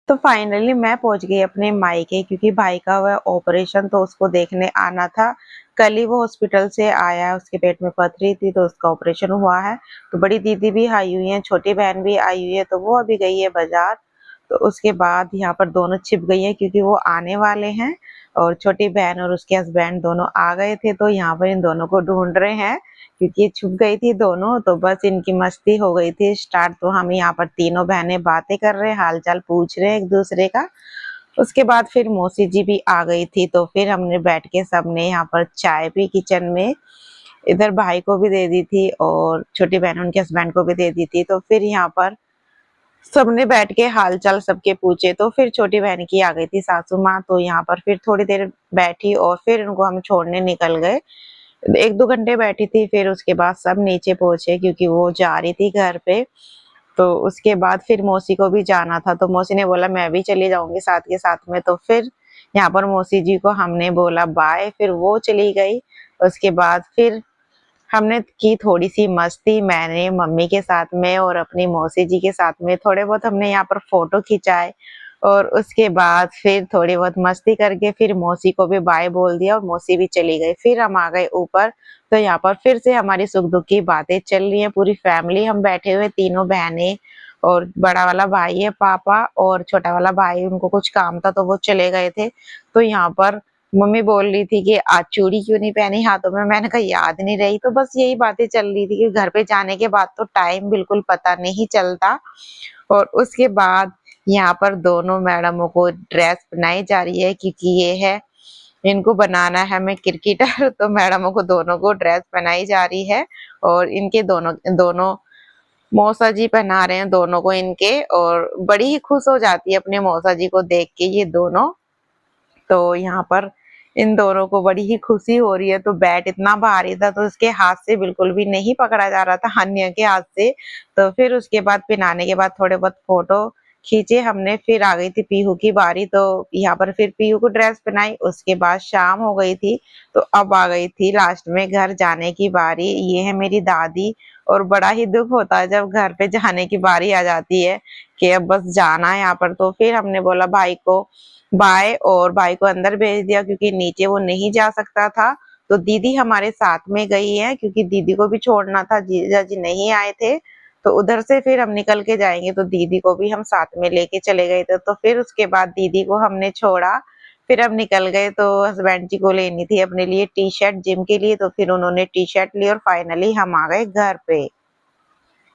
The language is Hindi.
तो फाइनली मैं पहुंच गई अपने मायके, क्योंकि भाई का हुआ ऑपरेशन तो उसको देखने आना था। कल ही वो हॉस्पिटल से आया है, उसके पेट में पथरी थी तो उसका ऑपरेशन हुआ है। तो बड़ी दीदी भी आई हुई है, छोटी बहन भी आई हुई है, तो वो अभी गई है बाजार। तो उसके बाद यहाँ पर दोनों छिप गई हैं क्योंकि वो आने वाले हैं। और छोटी बहन और उसके हस्बैंड दोनों आ गए थे, तो यहाँ पर इन दोनों को ढूंढ रहे हैं क्योंकि ये छुप गई थी दोनों। तो बस इनकी मस्ती हो गई थी स्टार्ट। तो हम यहाँ पर तीनों बहनें बातें कर रहे हैं, हाल चाल पूछ रहे हैं एक दूसरे का। उसके बाद फिर मौसी जी भी आ गई थी, तो फिर हमने बैठ के सबने यहाँ पर चाय पी किचन में। इधर भाई को भी दे दी थी और छोटी बहन उनके हस्बैंड को भी दे दी थी। तो फिर यहाँ पर सबने बैठ के हाल चाल सबके पूछे। तो फिर छोटी बहन की आ गई थी सासू माँ, तो यहाँ पर फिर थोड़ी देर बैठी और फिर उनको हम छोड़ने निकल गए। 1-2 घंटे बैठी थी, फिर उसके बाद सब नीचे पहुंचे क्योंकि वो जा रही थी घर पे। तो उसके बाद फिर मौसी को भी जाना था, तो मौसी ने बोला मैं भी चली जाऊंगी साथ के साथ में। तो फिर यहाँ पर मौसी जी को हमने बोला बाय, फिर वो चली गई। उसके बाद फिर हमने की थोड़ी सी मस्ती, मैंने मम्मी के साथ में और अपनी मौसी जी के साथ में थोड़े बहुत हमने यहाँ पर फोटो खिंचाए। और उसके बाद फिर थोड़ी बहुत मस्ती करके फिर मौसी को भी बाय बोल दिया और मौसी भी चली गई। फिर हम आ गए ऊपर। तो यहाँ पर फिर से हमारी सुख दुख की बातें चल रही हैं, पूरी फैमिली हम बैठे हुए, तीनों बहनें और बड़ा वाला भाई है पापा, और छोटा वाला भाई उनको कुछ काम था तो वो चले गए थे। तो यहाँ पर मम्मी बोल रही थी कि आज चूड़ी क्यों नहीं पहनी हाथों में, मैंने कहा याद नहीं रही। तो बस यही बातें चल रही थी कि घर पे जाने के बाद तो टाइम बिल्कुल पता नहीं चलता। और उसके बाद यहाँ पर दोनों मैडमों को ड्रेस बनाई जा रही है क्योंकि ये है, इनको बनाना है मैं क्रिकेटर। तो मैडमों को दोनों को ड्रेस बनाई जा रही है और इनके दोनों दोनों मौसा जी पहना रहे हैं दोनों को इनके। और बड़ी ही खुश हो जाती है अपने मौसा जी को देख के ये दोनों। तो यहाँ पर इन दोनों को बड़ी ही खुशी हो रही है। तो बैट इतना भारी था तो उसके हाथ से बिल्कुल भी नहीं पकड़ा जा रहा था, अन्य के हाथ से। तो फिर उसके बाद पहनाने के बाद थोड़े बहुत फोटो खींचे हमने। फिर आ गई थी पीहू की बारी, तो यहाँ पर फिर पीहू को ड्रेस पहनाई। उसके बाद शाम हो गई थी, तो अब आ गई थी लास्ट में घर जाने की बारी। ये है मेरी दादी। और बड़ा ही दुख होता है जब घर पे जाने की बारी आ जाती है कि अब बस जाना है यहाँ पर। तो फिर हमने बोला भाई को बाय और भाई को अंदर भेज दिया क्योंकि नीचे वो नहीं जा सकता था। तो दीदी हमारे साथ में गई है क्योंकि दीदी को भी छोड़ना था, जीजा जी नहीं आए थे। तो उधर से फिर हम निकल के जाएंगे, तो दीदी को भी हम साथ में लेके चले गए थे। तो फिर उसके बाद दीदी को हमने छोड़ा, फिर हम निकल गए। तो हस्बैंड जी को लेनी थी अपने लिए टी शर्ट जिम के लिए, तो फिर उन्होंने टी शर्ट ली और फाइनली हम आ गए घर पे।